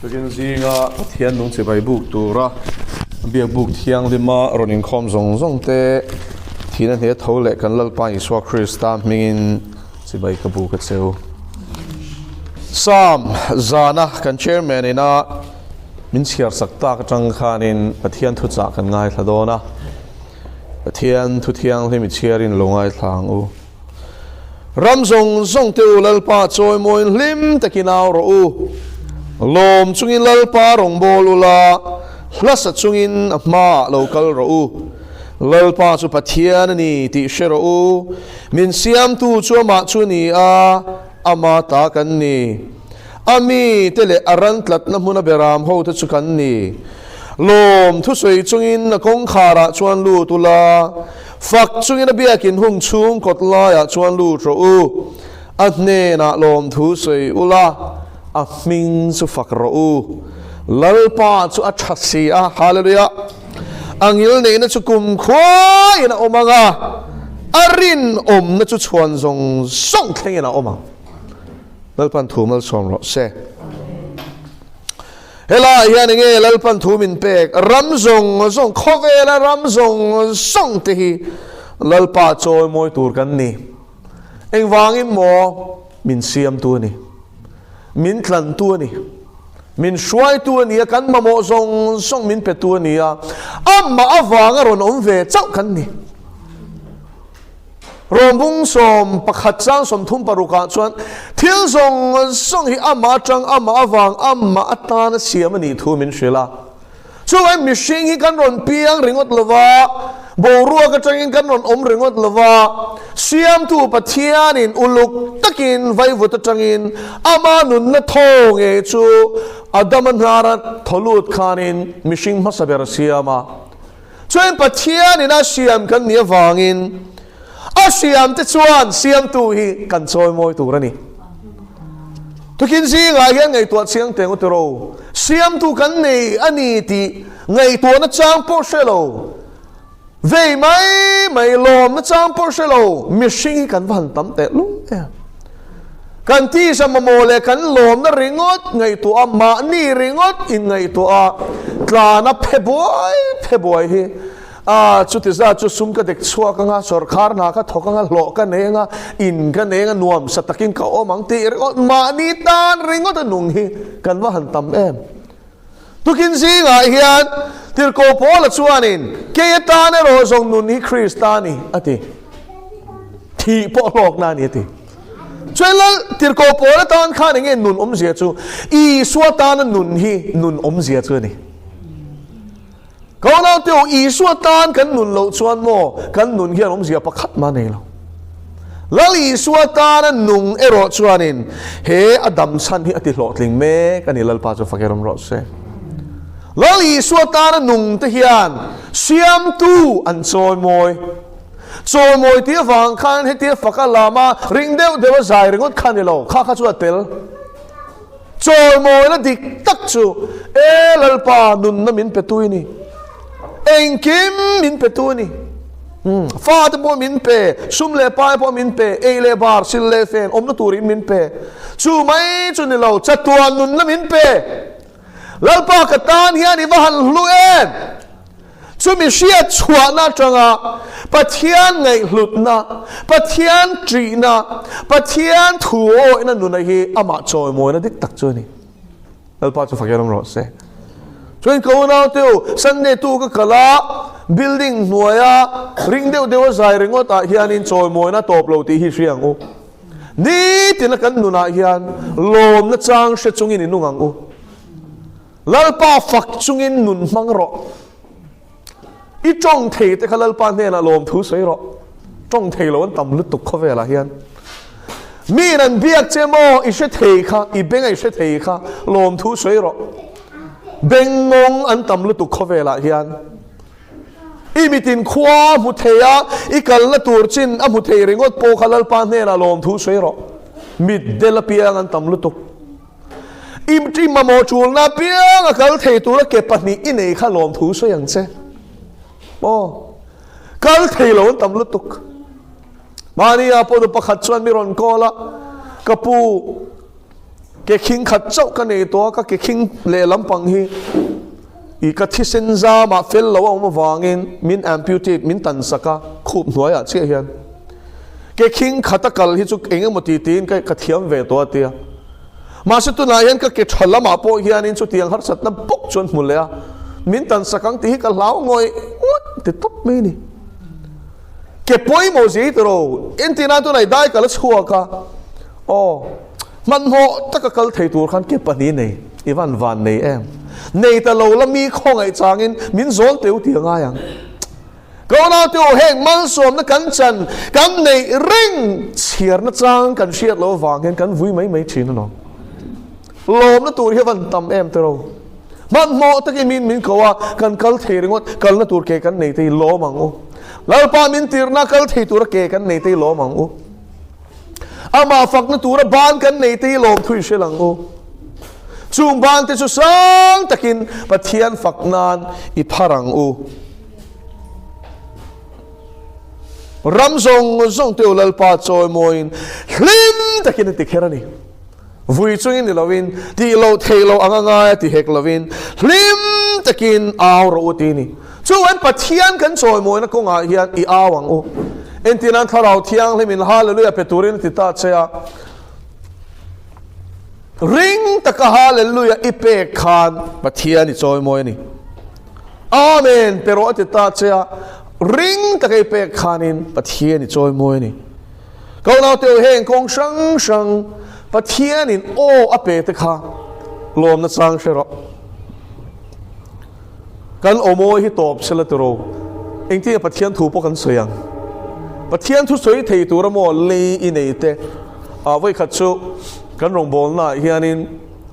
Begin zinga thian nung che bai buk tura biak buk thiang lima ronin khom zong zong te thina he thole kan lalpa Iswa Krista mingin che bai ka buk cheu Sam zana kan chairman ina min chiar sakta ka tang khanin pathian thu cha kan ngai thadona pathian thu thiang lemi chiarin longai thlang u ram zong zong te lalpa choi moin lim takinaw ro u lom chungin lalpa rong bolula hlasa chungin ma local ro u lalpa chu pathian ni ti shero u min siam tu chu ma chu ni a ama ta kan ni ami tele arantlat na huna beram ho ta chu kan ni lom thu soi chungin na kong khara chuan lu tula fak chungin a biakin hung chung kotla ya chuan lu tro u atne na lom thu soi ula a ming chu fak ro u lalpa chu a thasi a hallelujah angil nei na chu kum khoi na omanga arin om na chu chuan zong song thleng na oma lalpan thumal som ro se hela hian nge lalpan thumin pek ramzong zong khovela ramzong song te hi lalpa choi moi tur kan ni engwangin mo min siam tu ni min tlan tu ni min shuai tu ni kan ma mo zong song min pe tu ni a amma awanga ron om ve chau kan ni rombung som pakhat chang som thum paruka chuan thil zong song hi amma chang amma awang amma atana siam ni thu min shela chuan mishing hi kan ron piang ringot lova borua ka changin kan ron om ringot lova siam tu pathianin uluk takin vaivut changin ama nun na thong e chu adaman harat tholut khanin mishing masaber siama chuan pathianin a siam kan ni awangin a siam te chuan siam tu hi kan choi moi turani tukin si nga hian ngai tuat siang teng utero siam tu kan nei ani ti ngai tu na chang po shelo vei mai lom na chang por shelo mishing kan van tam te lu kan ti sama mole kan lom na ringot ngai tu amma ni ringot in ngai tu a tlana pheboy hi a chuti za chu sum ka dek chua ka nga sarkar na ka thoka nga lo ka ne nga in ka ne nga nuam satakin ka omang ti ringot ma ni tan ringot anung hi kan van tam em tukin si nga hian tir ko pola chuanin ke tane ro zong nun hi Kristani ati thi po lok na ni ati chuan tir ko pola tan khan nge nun om zia chu I swatan nun hi nun om zia chu ni ko na tu I swatan kan nun lo chuan mo kan nun hian om zia pakhat ma nei lo lali swatan nung ero chuanin he adam san hi ati hlot ling me kan ilal pa chu fakerom ro se lali swatan nung te hian siam tu an choi moi ti wang khan he ti fakalama ring deu dewa zai ringot khanilo kha chu atel choi moi na dik tak chu e lalpa nun na min petui ni engkim min petui ni fa te po min pe sum le pai po min pe e le bar sil le fen om na turin min pe chu mai chu ni lo chatuan nun na min pe lalpa katan hian I bahan hluen chumi sia chuana changa pathian ngai hlutna pathian trina pathian thuo ina nuna hi ama choi moi na dik tak chuni lalpa chu fakeram ro se chuan ko na tu sunday tu ka kala building nuaya ring deu dewa zai ringota hianin choi moi na top lo ti hi hriang u ni tin kan nuna hian lom na chang she chungin inungang u lalpa fak chungin nun mang ro I chong thei te khalalpa ne na lom thu sei ro chong thei lo an tam lu tuk khovela hian mi nan biak chemo I she thei kha I benga I she thei kha lom thu sei ro bengong an tam lu tuk khovela hian I mitin khwa mu theya I kal na tur chin a mu thei ringot po khalalpa ne na lom thu sei ro mit del piang an tam lu tuk imti mamo chul na piang akal thei tu la ke pani inei kha lom thu so yang che o kal thei lo tam lu tuk mani a po do pakhat chuan mi ron kola kapu ke khing khat chau ka nei to ka ke khing le lampang hi I ka thisen za ma fel lo ma wangin min amputate min tan saka khup hnuaya che hian ke khing khata kal hi chu enge moti tin ka thiam ve to tia ma se tu na hian ka ke thalama po hian in chu tiang har sat na bok chon mulea min tan sakang ti hi ka lau ngoi te top me ni ke poi mo zi tro entina tu nai dai kala chhuwa ka man mo taka kal thei tur khan ke pani nei iwan van nei em nei ta lo la mi khong ai changin min zol teu ti nga yang ko na teu heng mal som na kan chan kan nei ring chiar na chang kan shiat lo wang kan vui mai chin no lom na tur hi van tam em tro man mo taki min ko wa kan kal thei ringot kal na tur ke kan nei te lo mang o lalpa min tirna kal thei tur ke kan nei te lo mang o ama fak na tura ban kan nei te lom thui shelang o chung ban te chu sang takin pathian faknan I pharang o ramzong zong teu lalpa choi moin hlim takin ti kherani vui chungin ni lovin ti lo thelo anga ti hek lovin hlim takin aw ro ti ni chu an pathian kan choi moi na ko nga hian I awang o entinan tharau thiang hlemin hallelujah peturin ti ta chea ring taka hallelujah ipe khan pathian I choi moi ni amen pero ti ta chea ring taka ipe khanin pathian I choi moi ni ko na teu heng kong sang pathian in o ape te kha lom na sang shero kan omo hi top sela tro engti pathian thu po kan soyang pathian thu soi thei tur mo le I nei te a voi khat chu kan rong bol na hianin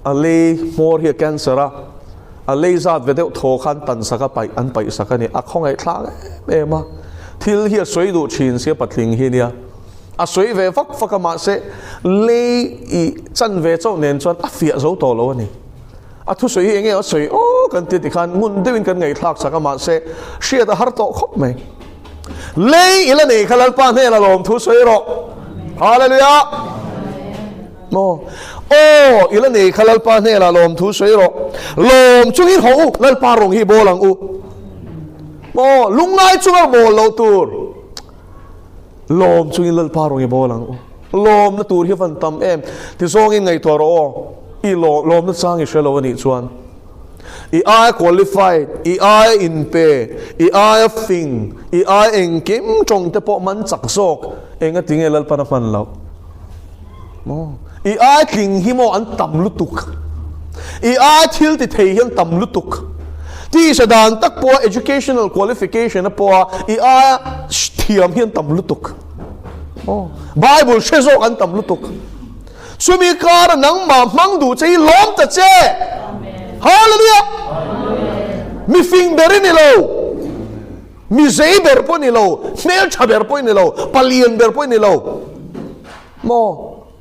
a le mor hi cancer a le zat ve deuh tho khan tan saka pai an pai saka ni a khong ai thla e ma thil hi soi du chin se patling hi nia a soi ve fak ma se le I chan ve chau nen chon a fia zo to lo ni a thu soi enge a soi kan ti ti khan mun dewin kan ngai thlak saka ma se shia da har to khop mai le ila nei khalal pa ne la lom thu soi ro hallelujah mo ila nei khalal pa ne la lom thu soi ro lom chung hi ho lal pa rong hi bolang u mo lungai chunga mo lo tur lom chung lal pa rong hi bolang u lom na tur hi van tam em ti zong in ngai to ro I lom na chang I shelo ni chuan I qualified I in pay I fing I engkim chong te po man chak sok enga tingel pa na man law mo I king hi mo an tam lutuk I thil ti thei hian tam lutuk ti sadan tak po educational qualification po I thiam hian tam lutuk bible shezok an tam lutuk sumi kar nang ma mang du chei lom ta che hallelujah mi fing berin ni lo mi zei ber po ni lo mel cha ber po ni lo palien ber po ni lo mo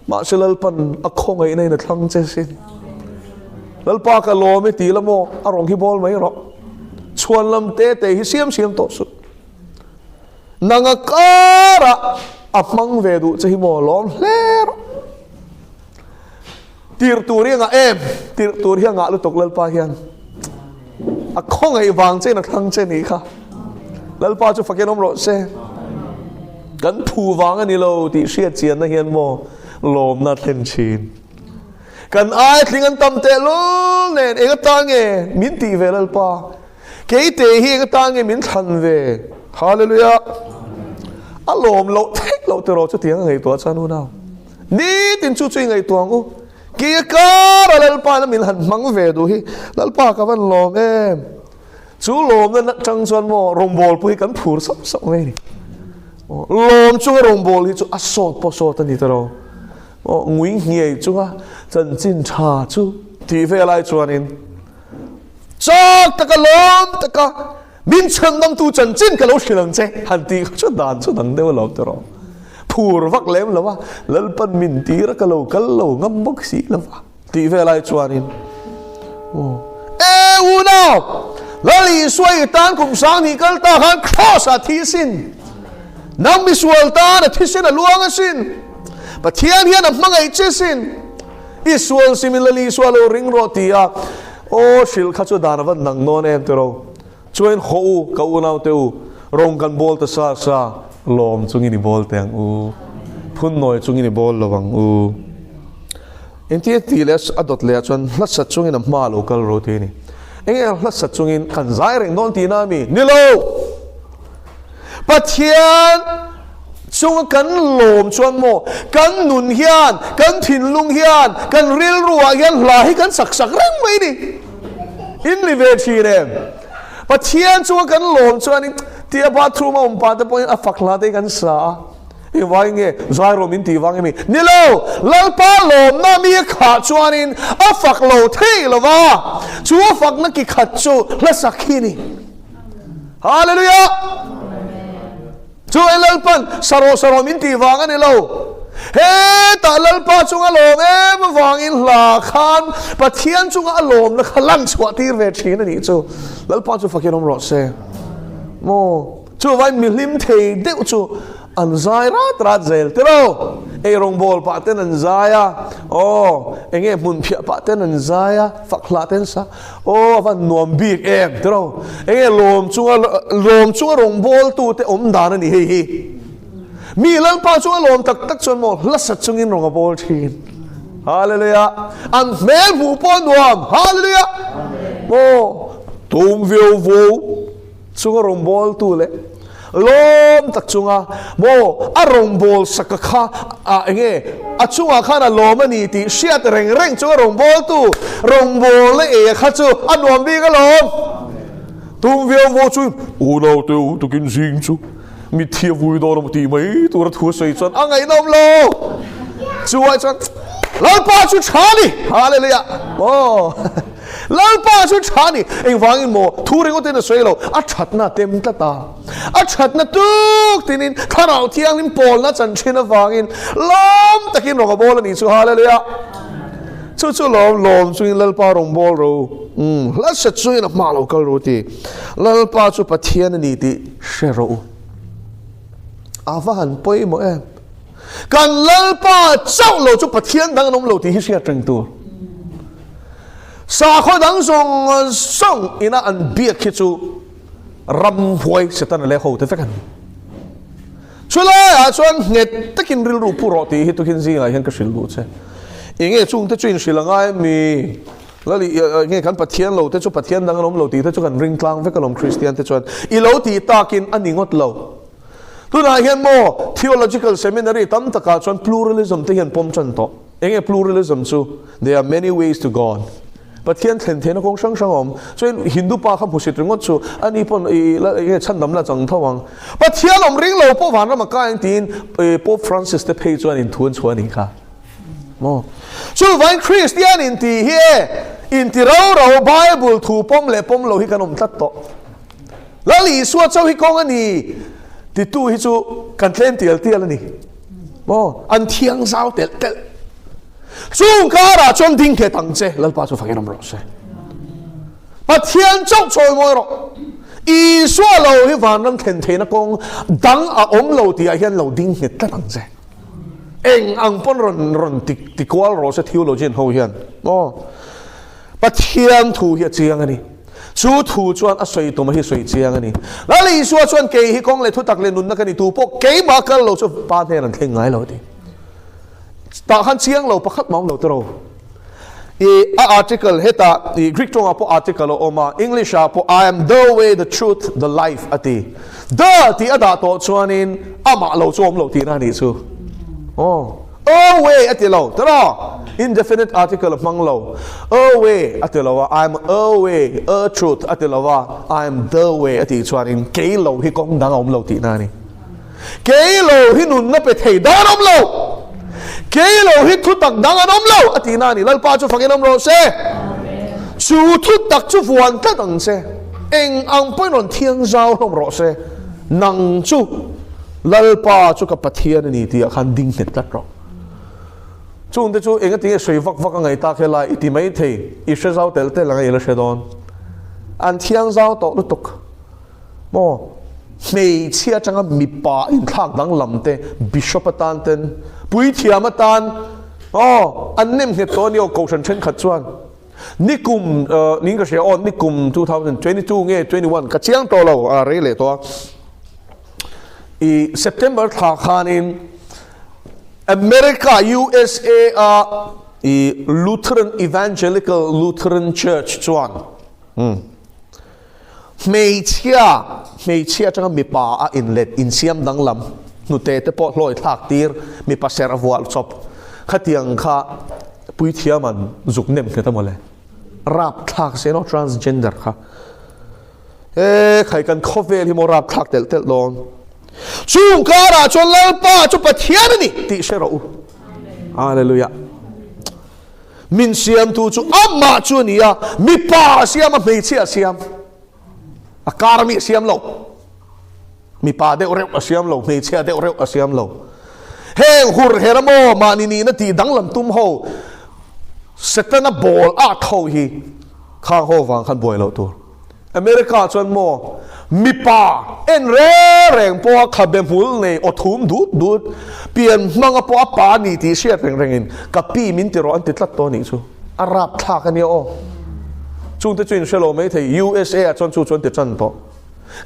ma selal pan akhong ai nei na thlang che sin lal pa ka lo mi ti la mo arong hi bol mai ro chuan lam te hi siam to su nanga kara apang ve du che hi mo lom ler tir turi nga tir turi nga lu tok lal pa hian a khong ai wang che na thang che ni kha lal pa chu fakenom ro se kan phu wang ani lo ti sia chian na hian mo lom na thlen chin kan ai thlingan tam te lo nen ega tange min ti ve lal pa ke te hi ega tange min than ve hallelujah a lom lo thek lo te ro chu tiang ngai to chanu na ni tin chu chui ngai tuang u kia ka lal pa na min han mang ve du hi lal pa ka van lom em chu lom na chang chuan mo rong bol pui kan phur sop mai ni lom chu rong bol hi chu a sot po sot ani taro ngui ngiei chu nga chan chin tha chu ti ve lai chuan in chak taka lom taka min chan nam tu chan chin ka lo shilang che han ti chu dan chu dang de lo taro phur vak lem lawa lal pan min tira ka lo kal lo ngam bok si lawa ti ve lai chuan in u now lali suai tan kum sang ni kal ta han cross a thi sin nam mi sual ta na thi sin a luang a sin pathian hian a mangai che sin isual similarly swallow ring rotia o shil khachu danavan nang non em tero chuan khou kau nau teu rong kan bol ta sa lom chungi ni bol teng u phun noi chungi ni bol lawang u entie tiles adot le chuan hlat chungin a ma local roti ni enge hlat chungin kan zai reng non ti na mi nilo pathian chung kan lom chuan mo kan nun hian kan thin lung hian kan ril ruwa hian lai kan sak reng mai ni in live chi rem pathian chung kan lom chuan in tia bathroom a pa te point a fakla te kan sa i wai nge zai ro min ti wang mi nilo lalpa lom na mi kha chuan in a faklo thei lova chu fak na ki khat chu la sakhini hallelujah chu lalpan saro min ti wang ani lo he ta lalpa chunga lom em wang in la khan pathian chunga lom na khalang chwa tir ve thin ani chu lalpa chu fakinom ro se mo chu vai mi lim thei deu chu an zai ra zel tero e rong bol pa ten an zaya o enge mun phia pa ten an zaya fakla ten sa o van nuam bik em tero enge lom chunga rong bol tu te om dan ani hi mi lan pa chunga lom tak chon mo lasat chungin rong bol thin hallelujah an mel bu pon nuam hallelujah mo tum veo vo chunga rong bol tu le lom tak chunga mo arong bol sakakha a enge a chunga khana lom ani ti siat reng chunga rong bol tu rong bol le e kha chu anwam bi ka lom tum veo vo chu u no tu tu kin jing chu mi thia vui do mo ti mai tu ra thu sei chon angai nom lo chu ai chon lalpa chu chani hallelujah oh lalpa chu chani eng wangin mo thuring o ten soilo a thatna tem tata a thatna tuk tinin tharau thiang lim pol na chan thina wangin lom takin ro bol ani chu hallelujah chu lom chu lalpa rong bol ro la sa chu in ma lo kal ro ti lalpa chu pathian ani ti shero avan poi mo em kan lalpa chau lo chu pathian dang nom lo ti hi sia teng tu sa kho dang song ina an bia khi chu ram huai setan le ho te fekan chula a chuan nget takin ril ru puro ti hi tu kin zi ngai hen ka shil du che inge chung te chuin shilangai mi lali nge kan pathian lo te chu pathian dang nom lo ti te chu kan ring tlang ve kalom christian te chuan I lo ti takin aningot lo tu na hian mo theological seminary tam taka chuan pluralism te hian pom chan to enge pluralism chu there are many ways to God pathian thlen kong sang om chuan hindu pa kha phusit ringot chu ani pon e chan dam la chang thawang pathian om ring lo po van ma ka eng tin Pope Francis te phei chuan in thun chuan in kha mo chu vai Christian in ti he in ti ro Bible thu pom le pom lo hi kanom tat to lali suwa chau hi kong ani ti tu hi chu kan tlen tial ani mo an thiang zau tel chung kara chon ding ke tang che lalpa chu fakinom ro se pathian chau choi moi ro I swa lo hi van ram thlen thena kong dang a om lo ti a hian lo ding he ta tang che eng ang pon ron ti kwal ro se theologian ho hian mo pathian thu hi chiang ani chu thu chuan a soi to ma hi soi chiang ani lali suwa chuan ke hi kong le thu tak le nun na kani tu po ke ma kal lo chu pa the ran theng ngai lo ti ta khan chiang lo pakhat mong lo tro a article heta the Greek tonga po article oma English po I am the way the truth the life ati the ti ada to chuan in ama lo chom lo ti na ni chu oh way ati lo tro indefinite article of mang lo way ati lo I am a way a truth ati lo I am the way ati chuan in ke lo hi kong dang om lo ti na ni ke lo hi nun na pe thei da om lo ke lo hi thu tak dang anom lo ati na ni lalpa chu fakinom ro se chu thu tak chu fuan ta dang se eng ang pon ron thiang zau hlom ro se nang chu lalpa chu ka pathian ni ti khan ding net tat ro chung te chu eng ti soi vak ngai ta khela iti mai thei I she zau tel tel ngai la she don an thiang zau to lu tuk mo mei chia changa mi pa in thak dang lam te bishop atan ten pui thiam atan อ๋ออันนี้เหตุตัวนี้โกชันเช่นขัดชวนนี่กลุ่มนี่ก็เสียอ่อนนี่กลุ่ม2022เงี้ย21ก็เชียงตัวเราอะไรเลยตัวSeptember ท่าคานินอเมริกา USA Lutheran Evangelical Lutheran Church ชวนไม่เชื่อจังมีป่าอินเล็ดอินเซียมดังลำนุเตะปอดลอยทักตีร์มีปัสเซอร์วัวลชอบขัดยังข้าปุยเทียมันจุกเนมกันทั้งหมดเลยรับทักเซโน transgender ค่ะใครกันคอฟเวลที่มรับทักเตลลอนช่วงการะจนแล้วป้าจุปะเทียนนี่ติเชราอูฮาเลลูยามินเซียมตูจูอัมมาจูนี่อะมีป่าเซียมไม่เชื่อเซียมอาการมีเสียมโลมีป่าเดอเร็วเสียมโลมีเชียเดอเร็วเสียมโลเฮงหุรเฮรโมมานี่นาทีดังลำตุ้มโฮเสตนาบอลอาทาวฮีข้างโฮฟังขันบอยโลตัวอเมริกาจนโมมีป่าเอ็นเร่งพวกขับเบมหูในอทุ่มดูดเปลี่ยนมังกรป่านี่ที่เชียเร่งกับปีมินติรออันติดลัดตัวนี้ชูอารับท่ากันเนี่ยโอจุดที่จุดเชลโลไม่ที่ USA จนติดจันโต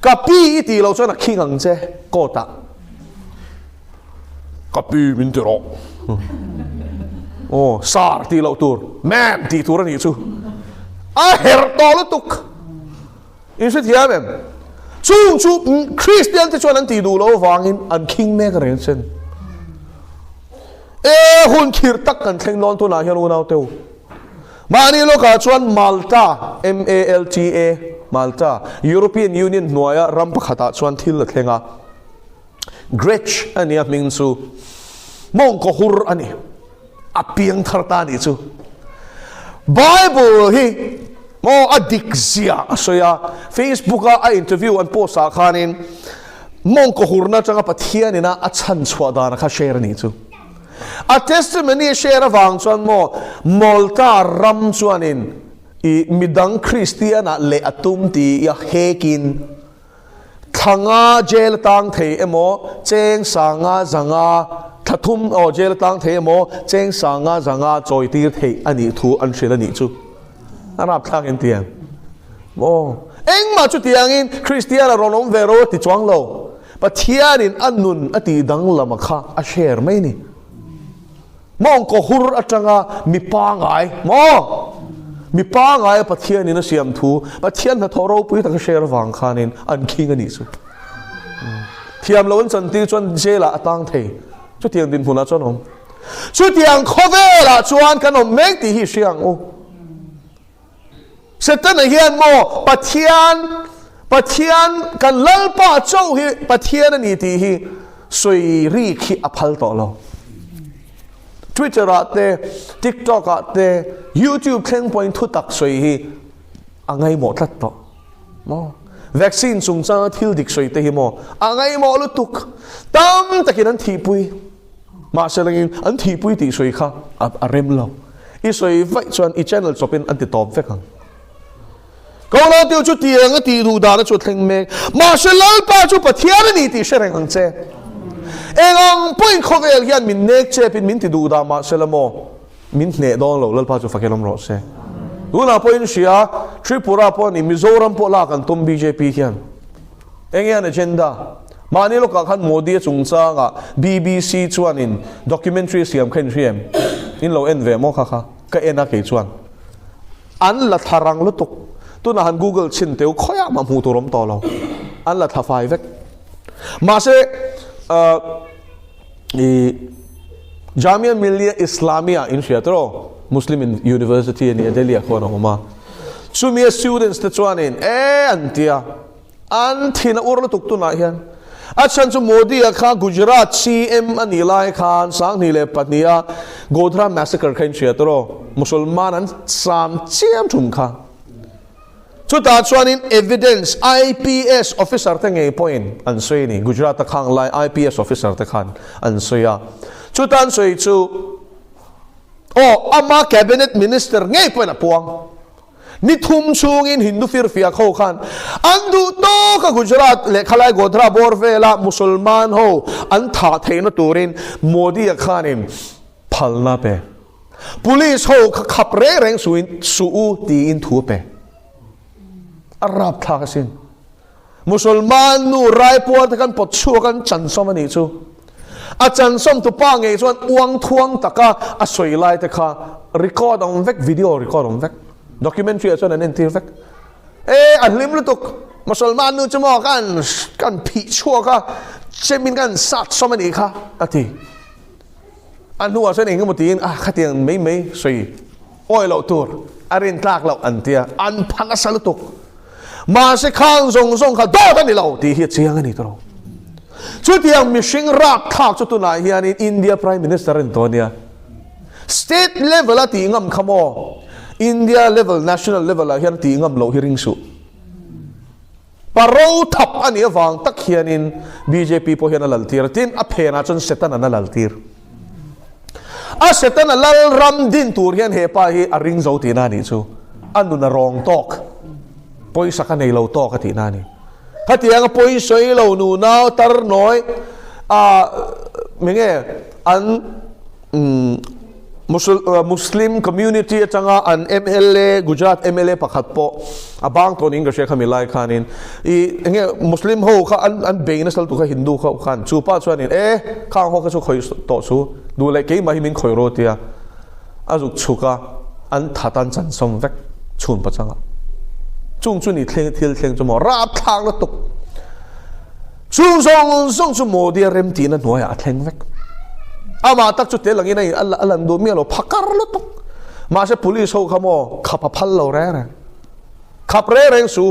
กับปีที่เราจนคิงอังเจโกตากับปีมินติรอโอ้ซาร์ที่เราตัวแม่ที่ตัวนี้ชูเฮร์ตอลตุกอินสุดที่แม่จุดคริสเตียนที่ชวนนั้นที่ดูเราฟังอินอันคิงแม่กันเองเช่นหุ่นขีดตักกันเทงนอนตัวไหนเฮโรนเอาเตวมานี่ลูกอาชวนมาลตา MALTA มาลตา European Union หน่วยรัมปะขัดชวนที่ละเทงะ Gretsch อันนี้มิงซูมองก็หุรอันนี้อเปียงทาร์ตานี่ซู Bible ฮีมออดิกเซียสอยา Facebook อ่ะอินเทอร์วิวอันโพสต์ขานินมองก็หุรน่าจะกับเทียนี่นะอัชันสวดานะข้าเชร์นี่ซูa testimony share vang chuan mo molta ram chuanin I midang Christiana le atum ti ya hekin thanga jail tang thei emo cheng sanga zanga thathum o jail tang thei emo cheng sanga zanga choi tir thei ani thu an hril ani chu arap thang in tiang mo eng ma chu tiang in Christiana ronom vero ti chuang lo pathianin annun ati dang lama kha a share mai niมองก็หุรอัจฉริมีป้าไงมอมีป้าไงปัทเทียนี่นะเสียมทูปัทเทียนถ้าทอรูปุยตะกเชอร์ฟังขานินอันคิงกันนี่สุเทียมเราวันจันทร์จวนเจละตั้งเทชุดเทียงดินพูน่าจวนองชุดเทียงคอเวล่ะจวนกันอมเมกตีฮิเชียงโอเสร็จตั้งแต่เฮียนมอปัทเทียนกันเล่าป้าเจ้าฮิปัทเทียนนี่ตีฮิสวยรีขี้อภัลต่อเราTwitter อ่ะเต้ TikTok อ่ะเต้ YouTube เครื่องพอยทุตักสวยฮีอ่ะไงหมดทัดต่อมอวัคซีนส่งจ้าทิลดิกสวยเตหิมออ่ะไงหมดลุตุกตั้มตะกี้นั้นทีปุยมาเสร็จแล้วอันทีปุยตีสวยค่ะอ่ะเริ่มแล้วอีสวยไว้ส่วนอี channel จะเป็นอันติดต่อเฟกันก็เราเดียวจุดเตียงก็ตีดูดาแล้วจุดแข่งเมฆมาเสร็จแล้วป้าจุดปะเทียนนี่ตีเชรงหังเจเองอังปุ่นเขาเวลยันมินเนกเจเป็นมินติดูดามาเซลโมมินเนดองเราเล่าพาจุฟักเกลมรอเซดูน่าปุ่นเชียทริปุระปุ่นมิโซรัมปุ่นลากันตุม BJP ยันเองยัน agenda มานี่ลูกขันโมดีจุงจ้างะ BBC ชวนิน documentary เสียมเข่นเสียมอินเราเอ็นเวมอค่ะก็เอ็นนักชวนอันละทารังลุตุกตัวน่าหัน Google ชินเตียวค่อยมาหูตัวรมต่อเราอันละทาไฟเวกมาเซJamia Millia Islamia in Seattle Muslim University in Delhi akona uma Sumia students te chuanin antia urlo tuktu na hian achan chu Modi akha Gujarat CM anilai khan sang ni le patnia Godhra massacre khain Seattle Musulman an sam chiam thum kha chu ta chuanin evidence IPS officer te ngei point an soi ni Gujarat ta khang lai IPS officer te khan an soya chu tan soi chu ama cabinet minister ngei point apuang ni thum chungin Hindu firfia kho khan andu to ka Gujarat le khalai Godhra borvela musulman ho an tha theina turin Modi khanin phalna pe police ho khap re reng su ti in thu pe arab tha ka sin musulman nu rai puan kan pot chu kan chan som ani chu a chan som tu pa nge chuan uang thuang taka a soi lai te kha record on vek video record on vek documentary a chuan an entir vek an lim lu tuk musulman nu chmo kan phi chua ka chemin kan sat som ani kha ati an nuwa chuan engemaw tin khatiang mei soi oi lo tur arin tlak lo an tia an phan a sal tuk mà sẽ khang zong khá đó cái này lâu thì hiện chiang anh ấy chú tiếng mishing rap thác chú tu này hiện in India Prime Minister Antonia state level là tiếng ngầm khamo India level national level là hiện tiếng ngầm lâu hiring su parou thap anh ấy vang tắc hiện in BJP po hiện lal tir tin aphe na chun setan na lal tir a setan na lal ram din tur hiện hepa hi a ring zo tin ani chu anu na wrong talk poi saka nei lo to ka ti na ni hatiang poi soi lo nu nau tar noi menge an Muslim community atanga an MLA Gujarat MLA pakhat po abang to ning ka she khamilai khanin I nge Muslim ho kha an beina sal tu kha Hindu kha khan chu pa chuanin khang ho ka chu khoi to chu du le ke ma himin khoi ro tia azuk chuka an thatan chan som vek chun pa changa chung chu ni thleng chu mo rap thang la tuk chung song chu mo dia rem ti na noya thleng vek ama tak chu te langi nei alan do mi lo phakar la tuk ma se police ho khamo khapa phal lo re khap re reng su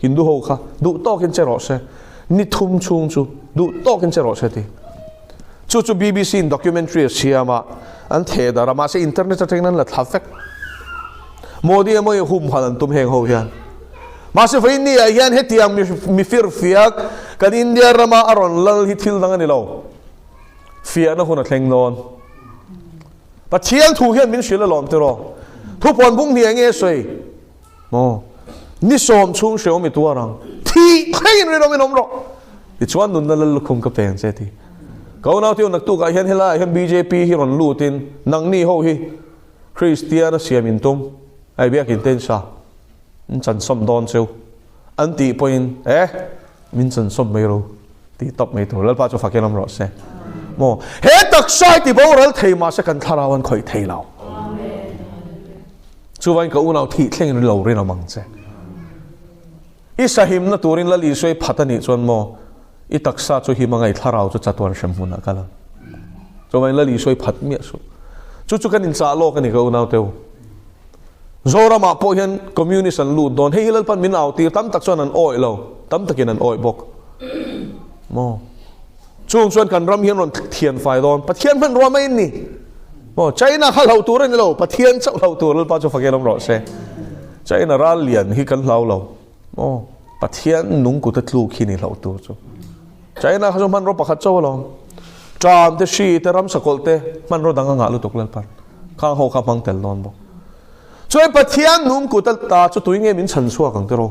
Hindu ho kha du to kin che ro se ni thum chung chu du to kin che ro se ti chu BBC in documentary siama an the da ma se internet ta tengnan la thafek modi mo hum halan tum heng ho hian masih ini ayan hetiang mifir fiak kan India rama aron lal hitil dangan nilaw fiak na huna thleng non pathiang thu hian min shila lom tero thu pon bung ni ange soi mo ni som chung sheo mi tuarang thi khain ri rom ro ti chuan nun na lal khum ka peng che ti ko na tiu nak tu ka hian hela hian BJP hi ron lutin nang ni ho hi Christian siamin tum ai biak in ten sa chan som don cheu an ti point min chan som mai ro ti top mai to lal pa cho fakelam ro se mo he tak sai ti bo ral thei ma se kan tharawan khoi thei lao chu wan ka unau thi thleng lo rin amang che I sahim na turin lal I soi phatani chon mo I taksa chu hi mangai tharau chu chatwan shampuna kala chu wan lal I soi phat mi su chu kan in cha lo kan ni ka unau teu zora ma po hian communist an lu don hei lal pan min au tir tam tak chuan an oi lo tam takin an oi bok mo chung chuan kan ram hian ron thian fai don pathian man ro mai ni mo China khal ho tur ni lo pathian chau ho tur lal pa chu fakelom ro se China ral lian hi kan lau lo mo pathian nung ku ta tlu khini lo tur chu China kha man ro pakhat chaw lo tram te shi te ram sakol te man ro danga nga lu tuk lal pan khang ho kha mang tel non bo cho pathian nung kutal ta cho tuinge min chan suwa kang tero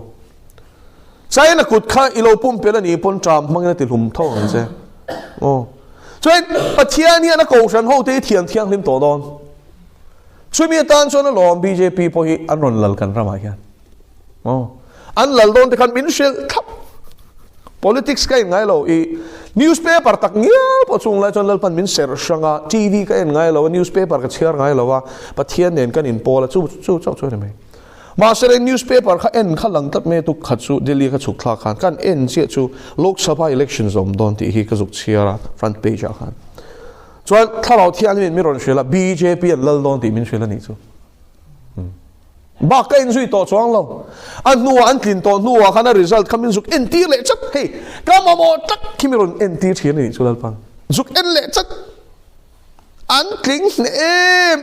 China kut kha ilo pum pela ni pon tram mangna ti lum tho an se cho pathian ni na ko san ho te thiang lim to don cho mi tan cho na lom BJP po hi an ron lal kan rama hian an lal don te kan min shel thap politics ka ngai lo I newspaper tak ngial po chung lai chon lal pan min ser shanga TV ka ngai lo newspaper ka chiar ngai lo wa pathian nen kan in pola chu me ma sere newspaper kha en kha lang tap me tu kha chu Delhi kha chuk thla khan kan en che chu Lok Sabha elections zom don ti hi ka zuk chiara front page a khan chuan tharau thian min miron shela BJP an lal don ti min shela ni chu ba ka in zui to chuang lo an nuwa an tlin to nuwa khana result khamin zuk en tir le chat hey ka mo tak kimiron en tir thian ni chulal pan zuk en le chat an kling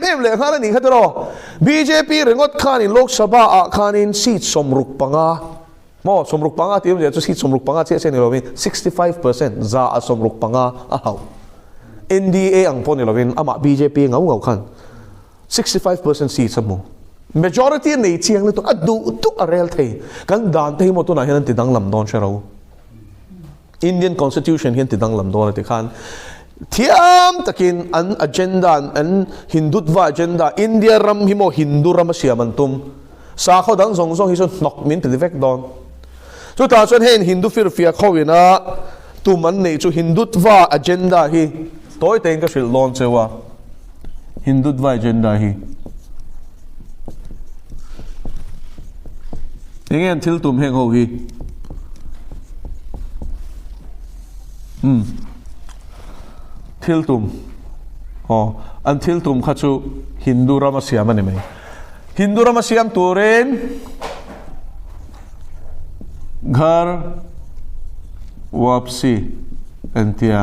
em le khana ni khatro BJP rengot khan in Lok Sabha a khan in seat somruk panga mo somruk panga ti je chu seat somruk panga che ni lovin 65% za a somruk panga a hau NDA ang pon ni lovin ama BJP ngau khan 65% seat samo majority nei chiang le to adu tu arel thei kan dan thei mo to na hian ti dang lam don shero Indian constitution hian ti dang lam don ti khan thiam takin an agenda an hindutwa agenda India ram himo hindu ram siamantum sa kho dang zong zong hi so nok min televek don chu ta chuan hen hindu fir fia khowina tu man nei chu hindutwa agenda hi toy teng ka sil lon chewa hindutwa agenda hiingen thil tum heng ho hi thil tum an thil tum kha chu hindu rama siam ani mai hindu rama siam turen ghar wapsi antia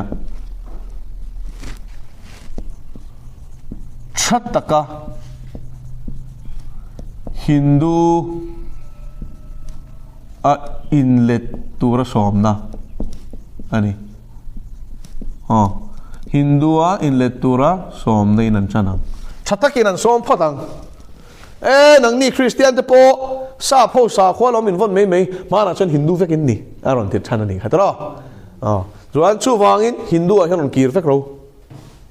chataka hindu a inlet tura somna ani Hindua inlet tura som nei nan chanang chatakin an som phatang nang ni Christian te po sa khwa lo min von mei mana chan Hindu vekin ni aron tit chanani khatro chuan chu wangin Hindu a hian kir vek ro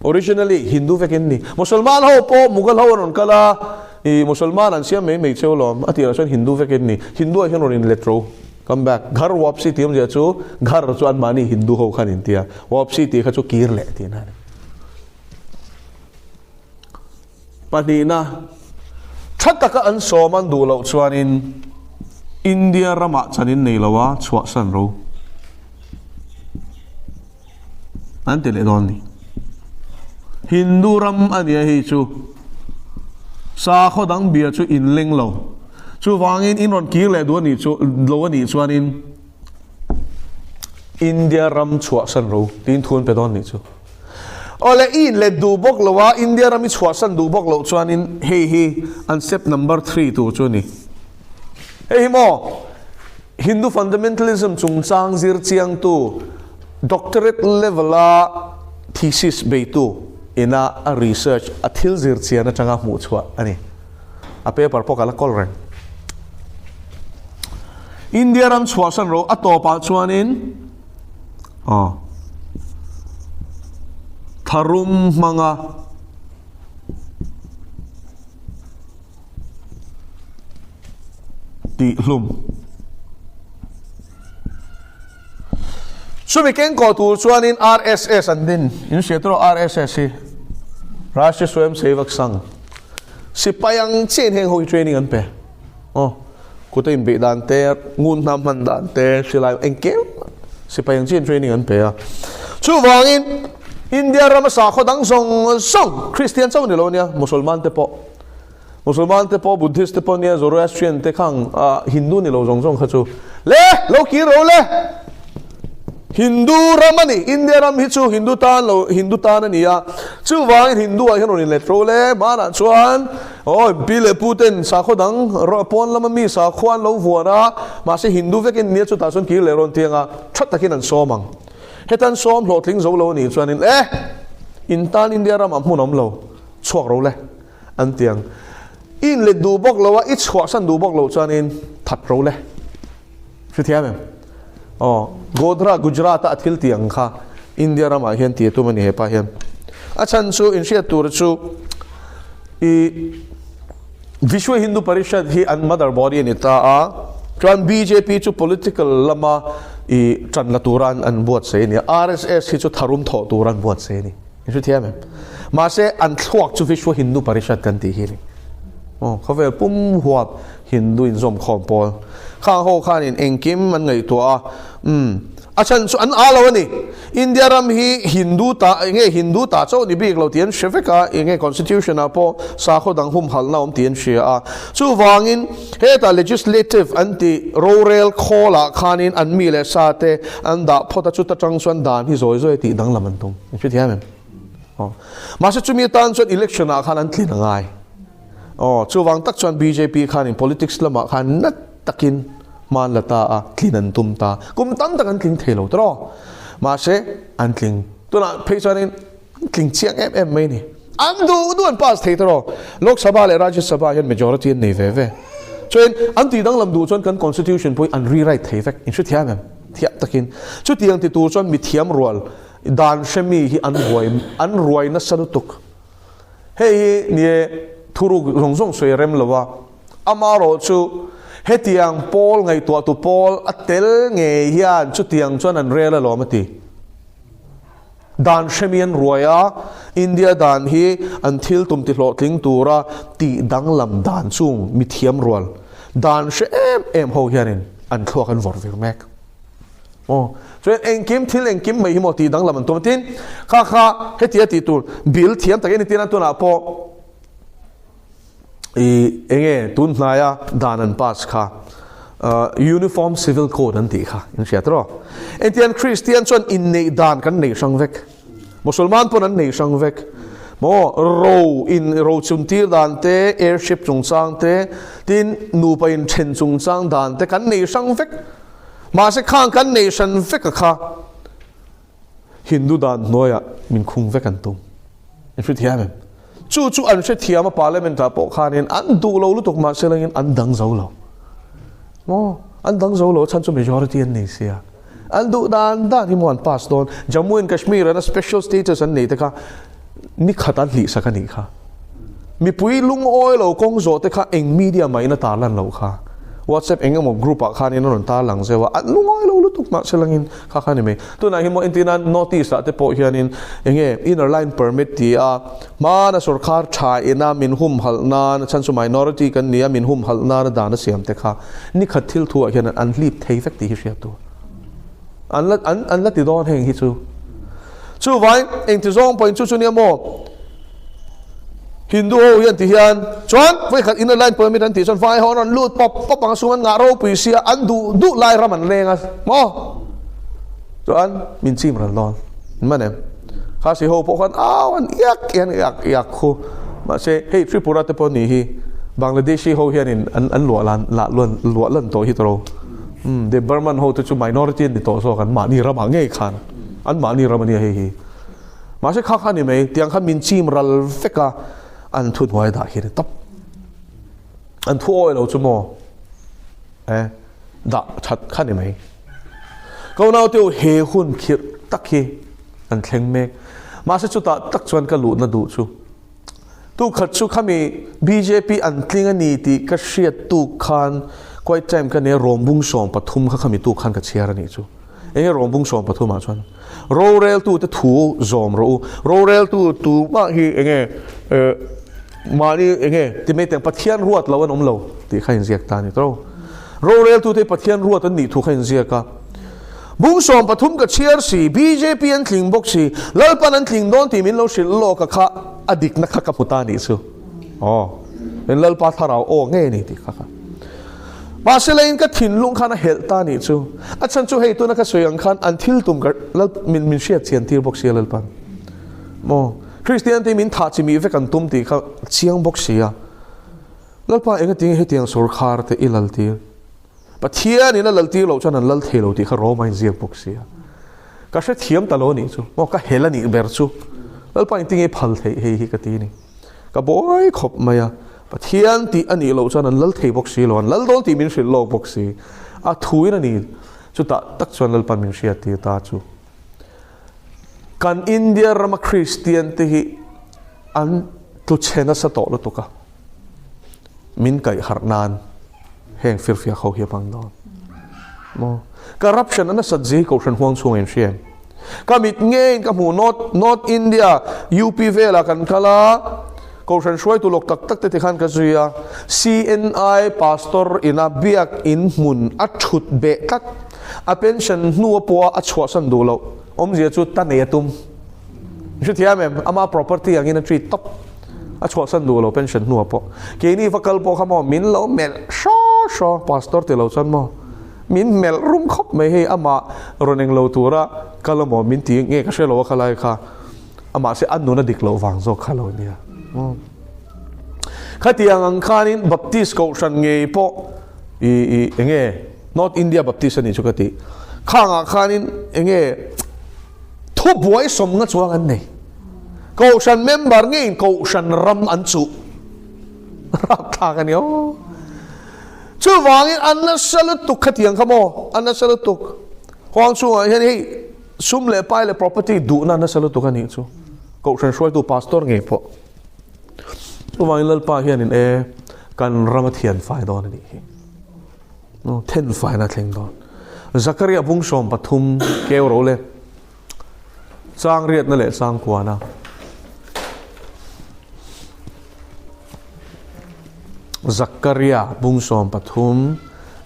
originally Hindu vekin ni Musulman ho po Mughal ho ron kala i Musulman an siam mei cholom atira chan Hindu vekin ni Hindu a hian ron inlet ro come back ghar wapsi tiam ja chu ghar chuan mani Hindu ho khan intia wapsi ti kha chu kir le ti na panina thataka an soman du lo chuanin India rama chanin nei lawa chwa san ro an tele don ni Hindu ram ania hi chu sa khodang bia chu in leng lo chu wangin in ron kir le du ni chu lo ni chuanin India ram chwa san ro tin thun pe don ni chu ole in le du bok lowa India ram chwa san du bok lo chuanin he an step number 3 tu chu ni hey mo Hindu fundamentalism chung chang zir chiang tu doctorate level a thesis be tu ina a research a thil zir chiana changa mu chwa ani a paper pokala kolren India ram chwa san ro atopa chuanin tharum manga ti hlum sumi ken ko tu chuanin RSS andin in setro RSS hi Rashtriya Swayam Sevak Sangh sipayang chen heng hoi training an pe kuta in be dan te ngun nam man dan te silai engkem sipayang chen training an pe chu wangin India ram sa khodang song Christian chaw ni lo nia Musulman te po Buddhist te po nia Zoroastrian te khang Hindu ni lo zong kha chu le lo ki ro le Hindu ramani India ram hi chu Hindu tan ania chu wangin Hindu a hian ron le tro le mana chuan pile Putin sa khodang pon lama mi sa khwan lo vuana ma se Hindu vekin nia chu ta son ki le ron tianga that takin an somang hetan som hlotling zo lo ni chuanin in tan India ram amhunom lo chuak ro le an tiang in le du bok lo wa ich khwa san du bok lo chuanin that ro le thithiam Godhra Gujarat athil tiang kha India ram a hian ti tu mani he pa hian achan chu in sia tur chu I Vishwa Hindu Parishad hi an mother body ni ta chuan BJP chu political lama I chan la turan an buat se ni RSS hi chu tharum tho turan buat se ni in thiam ma se an thluak chu Vishwa Hindu Parishad kan ti hi ni khavel pum huat Hindu in zom khom pol khang ho khan in engkim man ngai to achan chu an alo ni India ram hi Hindu ta chaw ni bik lo tian sheveka nge constitution apo sa khodang hum halna tian shia chu wangin heta legislative anti rural khola khanin an mi le sa te an da phota chu ta chang chuan dan hi zoi ti dang laman tum chu thiam ma se chu mi tan chuan election a khan an thlin ngai chu wang tak chuan BJP khan in politics lama khan nat takin man lata tlinan tumta kum tan takan tling thelo tro ma se an tling tuna phechanin tling chiang em mai ni an du an pass thei tro Lok Sabha le Rajya Sabha hian majority nei ve chuan an ti dang lam du chuan kan constitution poi an rewrite thei vek in thiam thiap takin chu tiang ti tu chuan mi thiam rual ดานเชมีที่อันรวยนัสลุตุกเฮ้ยเนี่ยทุรุกส่งสวยเร็มหรือว่าอามาโรจูเฮตียงโพลไงตัวตุโพลอัตเตลไงฮิอันชุดเตียงจวนอันเรลล้อมตีดานเชมีอันรวยอ่ะอินเดียดานฮีอันทิลตุมติโลติงตัวระตีดังลำดานซุงมิเทียมรัวดานเชมฮูฮิอันอันทั่วกันวอร์วิร์แม็กโอ้ส่วนเองกิมทิลเองกิมไม่หิมตีดังลำมันตัวตินข้าเฮตีตีตัวบิลเทียมแต่กินตีนั่นตัวน่ะพอเองตุนนายาดานันปัสค่ะuniform civil code นั่นตีค่ะอินเสียตรอเอ็นที่อันคริสเตียนส่วนอินเนดานกันในช่างเวกมุสลิมปนนั้นในช่างเวกโมโรจุนตีดานเตแอร์ชิปจงสร้างเตตินนูไปอินเชนจงสร้างดานเตกันในช่างเวกมาเสกข้างกันในช่างเวกค่ะฮินดูดานน้อยมินคุงเวกันตุงอินฟิเทียมจู่อันเชตียมาพาร์เลเมนต์ปกคานินอันดูเราลุตุกมาเซลังอินอันดังเจ้าเราโอ้อันดังเจ้าเราฉันจะไม่ยอมที่อันนี้เสียอันดูด้านที่มันพาสโดนจามูอินคัชมีร์นะ special status อันนี้แต่ค่ะนี่ขัดอันหลีสักนี่ค่ะมีปุยลุงอ้อยเรากงโจแต่ค่ะเองมีเดียไม่น่าตาลันเราค่ะ WhatsApp เองก็มองกรุ๊ปอะค่ะนี่นั่นตาหลังเสียว่าลุงอ้อยเราลุตุกมาเซลังอินค่ะนี่ไหมตัวไหนที่มองอินทินัน notice แต่พอเฮียนินเองinner line permit ที่มานะสุรคาร์ชายน่ามินหุมหัลนานฉันสมัย minority กันเนี่ยมินหุมหัลนานด่านเสียมแต่ค่ะนี่ขัดทิลทัวเฮียนันอันรีบเทฟเฟกตีเสียตัวอันละติดโดนเฮงฮิจูไว้เองที่ส่งไปจู่เนี่ยโมฮินดูยันที่ยันจวนไว้ขัดอินเนอร์ไลน์เปิดมิดันที่จวนไฟฮอนันลูดป๊อปปังสุมันงาโรปุยเสียอันดูไล่รามันเร่งอ่ะโมจวนมินซีมรันลอนมันเนี่ยข้าสิโฮพวกกันอันอยากคู่มาเซ่เฮ้ยทริปุระเตปนี่ฮีบังลาเดชีโฮเฮียนินอันหลัวลันโตฮิตโรเดบร์มันโฮตุจูไมนอริตี้นี่โตโซกันมานี่ระมังเงยขันอันมานี่ระมันเนี่ยเฮ้ยมาเซ่ข้านี่ไหมเตียงข้ามินซีมรัลเฟกะอันทุนไว้ได้เห็นตับอันทั่วเราจุโมด่าชัดข้านี่ไหมก็น่าเที่ยวเฮหุ่นคิดตักเฮอันเข่งเมกมาเซ่จุดตักชวนกันหลุดน่าดูชูตุขัดชูข้ามี BJP อันคลิงอันนี้ที่ก็เชียร์ตุขันก็ไอ้ใจมันกันเนี่ยรวมบุ้งสองปฐุมข้ามีตุขันกับเชียร์นี่ชูรวมบุ้งสองปฐุมมาชวนโรเรลตุจะถูจอมโรเรลตุมาฮีมานี่ที่ไม่แต่งปัทยันรวดเราวันอมเราที่ข้ายินเสียกตานี่ตัวโรเรลตุที่ปัทยันรวดตันนี่ถูกข้ายินเสียกบุ้งสองปฐุมกับเชียร์สี BJP อันคลิงบกสีแล้วปนันคลิงโดนที่มินเราสิโลกข้าอดีตนักขับพุตานี่ซูเป็นแล้วปัทเราเงี้ยนี่ที่ข้ามาเสลัยก็ถิ่นลุงขันเฮลตานี่ซูอาจารย์จูให้ตัวนักสวยอังคันอันทิลตุมกันแล้วมินเชียร์เชียนที่บกสีแล้วปันคริสเตียนที่มินทัดมีเฟกันตุมที่เขาเชียงบกสีแล้วปันเองก็ทิ้งให้เตียงสุรคาร์ที่อิลลตีปัจเจียนี่นั่นลตีเราจะนั่นลเทเราที่เขาโรมันเจียบกสีก็ใช้เทียมตลอดนี่ซูก็เฮลนี่เบอร์ซูแล้วปันทิ้งให้พัลให้ก็ตีนี่ก็บ่อยขบมาปัจเจียนที่อันนี้เราจะนั่นลเทบกสีเราแล้วโดนที่มินสิโลบกสีถุยนั่นนี่จุดตักชวนลปันมินเชียตีตาจูกันอินเดียรามาคริสเตียนที่อันตุเชนัสโตลุตุกะมินไก่หารนานแห่งฟิลฟิอาเขาเฮียบังดอนการรับฉันนั้นสัจจีเขาฉันห่วงช่วงเอ็นเชียนก็มิดเงี้ยกับหมู่นอตอินเดียยูพีเวลากันคลาเขาฉันช่วยตุลกตักที่ขันกันสุยา CNI พาสตอร์อินาบิกอินมุนอัดชุดเบกัดอเป็นฉันนัวปัวอัดชัวสันดูเราเสียจุดตันเอตุมชุดที่แม่อามา property อย่างนี้นั่นทรีท็อปอัดชัวสันดูเราเป็นฉันนัวปัวเกี่ยนี่ฟักกลปัวขโมยมินเราเมลชอพาสตอร์ที่เราสันมอมินเมลรุ่มขบไม่ให้อามาโรนังเราตัวละกลมอมินตีเงี้ยก็เชื่อเราว่าอะไรค่ะอามาเสียอันนู้นดิกเราฟังโซคาโลเนี่ยข้าที่ยังข้านี่บัพติสก็ฉันเงี้ยพอเงี้ย North India Baptist นี่ชุกติข้างนี่เงี้ยทุบไว้สมงั้นชัวกันนี่ก็ฉันเมมเบอร์เงี้ยก็ฉันรำอันสุรับทางกันเนี่ยชื่อว่างี้อันนั้นสลุตุกขัดยังขโมอันนั้นสลุตุกความชัวเห็นไหม sum le pai le property du na na salu tu kan ni chu ko tran shoi tu pastor nge pho tu wang lal pa hian in e kan ramathian fai don ni hi no ten fai na thleng don Zakaria bung som pathum keu ro le chang riat na le chang kwa na Zakaria bung som pathum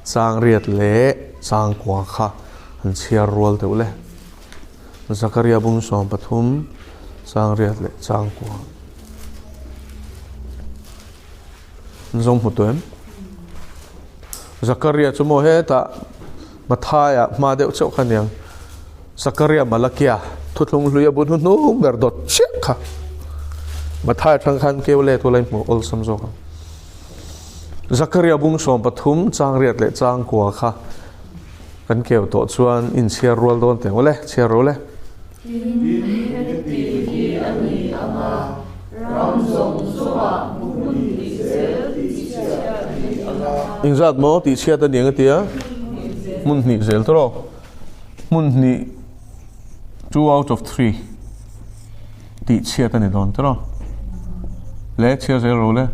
chang riat le chang kwa kha an chia rol te le Zakaria bung som pathum chang riat le chang kwa zong putem Zakaria chumo he ta mathaya ma deuh chau khaniang Zakaria malakia thutlung hluya bun nu berdot chekha mathaya thang khan kewle to lai mu ol samzo ka Zakaria bung som pathum chang riat le chang kwa kha kan keu to chuan in chia rol don te ole chia ro le Inzat mo ti chia ta niang tia mun ni zel tro mun ni 2 out of 3 ti chia ta ni don tro le chia zel ro le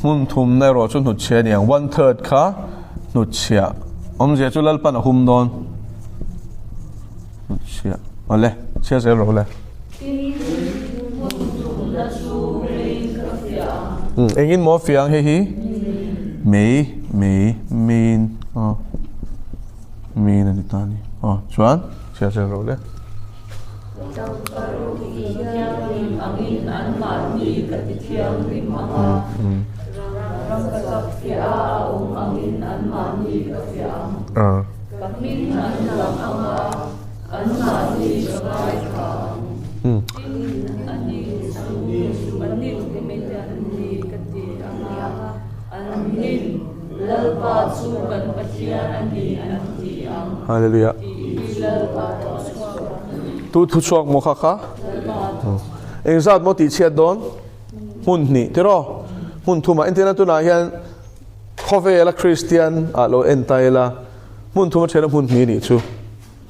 mun thum na ro chu nu chia niang 1/3 kha nu chia om je chu lal pan hum don nu chia ole chia zel ro le anh in mo phiang he hi min min ani tani chuan chia chia ro le Hallelujah. Tu chuak mo kha. Exat mo ti chia don. Mun ni tero. Mun thuma internet tu na hian khove la Christian alo entaila. Mun thuma chena mun ni chu.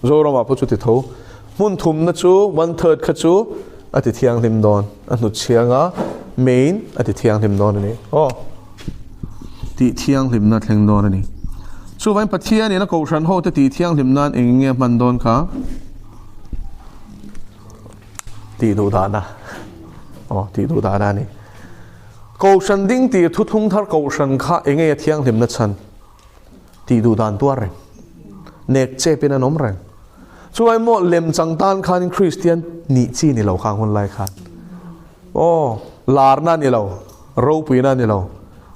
Zoro ma po chu ti tho. Mun thum na chu 1/3 kha chu ati thiang lim don. Anu chianga main ati thiang lim don ni. Ti thiang lim na thleng don ni. Chu vain pathia ni na ko ran ho te ti thiang lim nan enge man don kha ti du da na ti du da na ni ko san ding ti thu thung thar ko san kha enge thiang lim na chan ti du dan tua reng nek che pe na nom reng chu vain mo lem chang tan khan Christian ni chi ni lo khang hon lai khan lar na ni lo ro pi na ni lo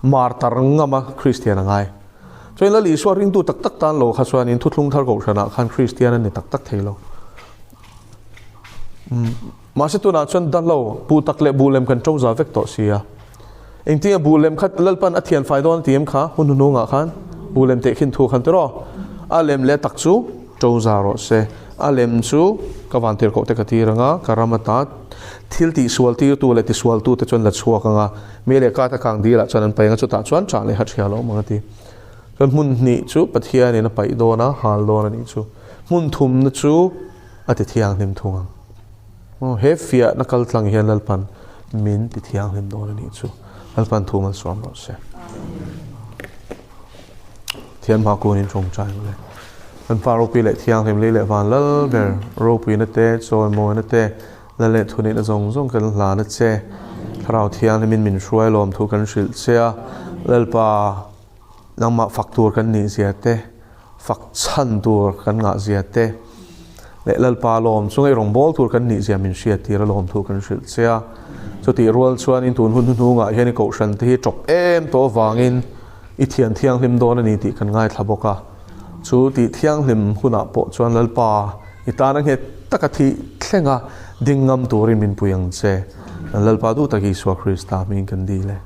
mar tar ngama Christian angai cho nên là lý do riêng tu tắc tắc tan lo khá xoan in thut lung thar cầu sana khan Christian này tắc tắc thấy lo mà sẽ tu nào chân tan lo bu tắc lệ bu lem kan trâu giá vek to sia anh tiếng bu lem khát lal pan athian phai don tiêm khá hun nu ngã khan bu lem te khin thu khan tero alem le tak chu trâu giá ro se alem chu kawan ter ko te kati ranga karamata thil ti sual ti tu le ti sual tu te chon la chua kanga me le ka ta kang di la chanan pai nga chu ta chuan cha le hat hia lo ma ti kan mun ni chu pathia ni na pai do na hal do na ni chu mun thum na chu ati thiang nim thunga he fia na kal tlang hian lalpan min ti thiang nim do na ni chu lalpan thumal som ro se thian ma ko nin chong chai le kan fa ro pi le thiang nim le le van lal ber ro pi na te choi mo na te la le thuni na zong zong kan la na che thrau thiang nim min shruai lom thu kan shil chea lalpa nang ma faktur kan ni ziate fak chan tur kan nga ziate le lalpa lom chungai rong bol tur kan ni zia min sia tira lom thu kan shil chea chu ti rol chuan in tun hun nga hian ko shan ti chop em to wangin i thian thiang hlim don ani ti kan ngai thlaboka chu ti thiang hlim huna po chuan lalpa i ta nang he takathi thlenga dingam turin min puyang che lalpa du taki swa Krista min kan di le